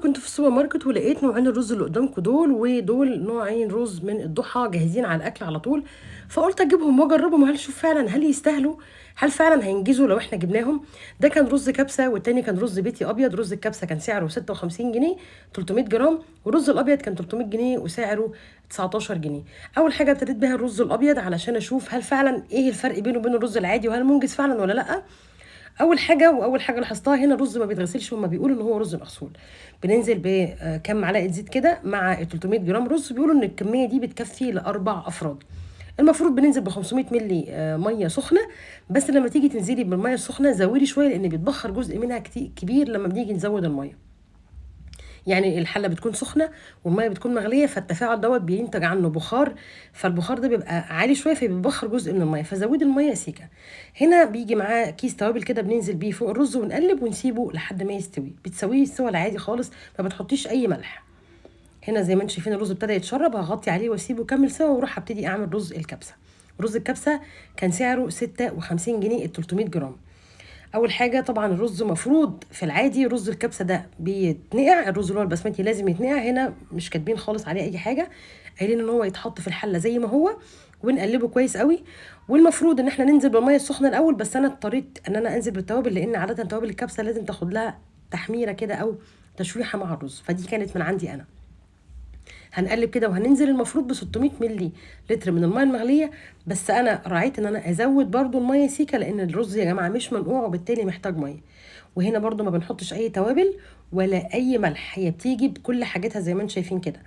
كنت في السوبر ماركت ولقيت نوعين الرز اللي قدامكم دول، ودول نوعين رز من الضحى جاهزين على الاكل على طول. فقلت اجيبهم واجربهم، هل شوف فعلا هل يستاهلوا، هل فعلا هينجزوا لو احنا جبناهم. ده كان رز كبسه والتاني كان رز بيتي ابيض. رز الكبسه كان سعره 56 جنيه 300 جرام، والرز الابيض كان 300 جنيه وسعره 19 جنيه. اول حاجه ابتديت بيها الرز الابيض علشان اشوف هل فعلا ايه الفرق بينه وبين الرز العادي، وهل منجز فعلا ولا لا. اول حاجه لاحظتها هنا، الرز ما بيتغسلش، هما بيقولوا ان هو رز مغسول. بننزل بكم معلقه زيت كده مع 300 جرام رز، بيقولوا ان الكميه دي بتكفي لاربع افراد. المفروض بننزل ب 500 مللي ميه سخنه، بس لما تيجي تنزلي بالميه السخنه زودي شويه لان بيتبخر جزء منها كتير كبير لما بنيجي نزود الميه. يعني الحله بتكون سخنه والميه بتكون مغليه، فالتفاعل دوت بينتج عنه بخار، فالبخار ده بيبقى عالي شويه فبيبخر جزء من الميه، فزودي الميه سيكه. هنا بيجي معاه كيس توابل كده بننزل بيه فوق الرز ونقلب ونسيبه لحد ما يستوي. بتسويه السوى العادي خالص، ما بتحطيش اي ملح. هنا زي ما انتم شايفين الرز ابتدى يتشرب، هغطي عليه واسيبه يكمل سوا واروح ابتدي اعمل رز الكبسه. رز الكبسه كان سعره 56 جنيه ال 300 جرام. اول حاجه طبعا الرز مفروض في العادي رز الكبسه ده بيتنقع، الرز اللي هو البسمتي لازم يتنقع. هنا مش كاتبين خالص عليه اي حاجه، قايلين ان هو يتحط في الحله زي ما هو ونقلبه كويس قوي. والمفروض ان احنا ننزل بالميه السخنه الاول، بس انا اضطريت ان انا انزل بالتوابل لان عاده توابل الكبسه لازم تاخد لها تحميره كده او تشويحه مع الرز، فدي كانت من عندي انا. هنقلب كده وهننزل المفروض ب 600 مللي لتر من الميه المغليه، بس انا راعيت ان انا ازود برضو الميه سيكه لان الرز يا جماعه مش منقوع وبالتالي محتاج ميه. وهنا برضو ما بنحطش اي توابل ولا اي ملح، هي بتيجي بكل حاجتها زي ما انتم شايفين كده.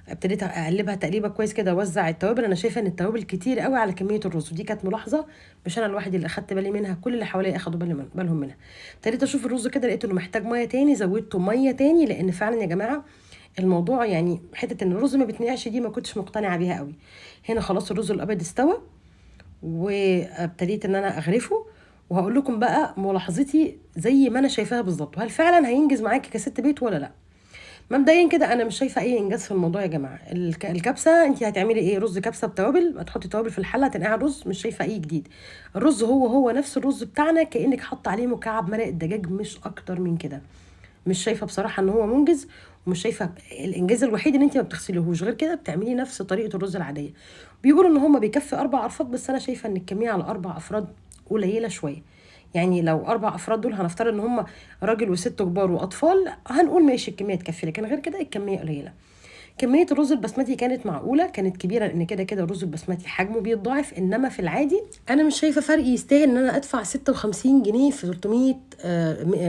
ابتديت اقلبها تقليبه كويس كده، اوزع التوابل. انا شايفه ان التوابل كتير قوي على كميه الرز، ودي كانت ملاحظه مش انا الواحد اللي اخدت بالي منها، كل اللي حواليا اخدوا بالهم منها. ابتديت اشوف الرز كده لقيت انه محتاج ميه تاني، زودته ميه تاني لان فعلا يا جماعه الموضوع يعني حته ان الرز ما بيتنقعش دي ما كنتش مقتنعه بيها قوي. هنا خلاص الرز الابيض استوى وابتديت ان انا اغرفه، وهقول لكم بقى ملاحظتي زي ما انا شايفاها بالظبط، وهل فعلا هينجز معاكي كست بيت ولا لا. مبدئيا كده انا مش شايفه اي انجاز في الموضوع يا جماعه. الكبسه انت هتعملي ايه؟ رز كبسه بتوابل، هتحطي توابل في الحله هتنقعي الرز، مش شايفه اي جديد. الرز هو نفس الرز بتاعنا، كانك حاطه عليه مكعب مرق الدجاج مش اكتر من كده. مش شايفه بصراحه ان هو منجز، ومش شايفه الانجاز الوحيد ان انت ما بتغسليهوش، غير كده بتعملي نفس طريقه الرز العاديه. بيقولوا ان هما بيكفي 4 افراد، بس انا شايفه ان الكميه على 4 افراد قليله شويه. يعني لو 4 افراد دول هنفترض ان هما راجل وست كبار واطفال، هنقول ماشي الكميه تكفي، لكن غير كده الكميه قليله. كمية الرز البسمتي كانت معقولة، كانت كبيرة لأن كده كده الرز البسمتي حجمه بيتضاعف، إنما في العادي أنا مش شايفة فرق يستاهل إن أنا أدفع 56 جنيه في 300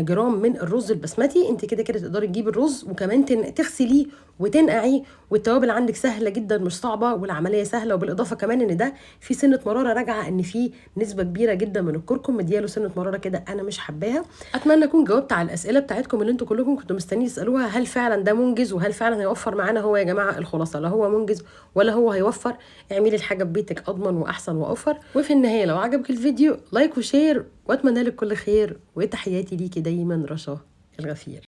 جرام من الرز البسمتي. أنت كده كده تقدري تجيبي الرز وكمان تغسليه وتنقعيه، والتوابل عندك سهلة جدا مش صعبة، والعملية سهلة. وبالإضافة كمان إن ده في سنة مرارة راجعة، إن في نسبة كبيرة جدا من الكركم مدياله سنة مرارة كده أنا مش حباها. أتمنى أكون جاوبت على الأسئلة بتاعتكم اللي أنتوا كلكم كنتوا مستنيين تسألوها، هل فعلا ده منجز وهل فعلا هيوفر معانا. هو يا جماعة الخلاصة لا هو منجز ولا هو هيوفر. اعملي الحاجة ببيتك أضمن وأحسن وأوفر. وفي النهاية لو عجبك الفيديو لايك وشير، وأتمنى لك كل خير، وتحياتي ليكي دايما رشا الغفير.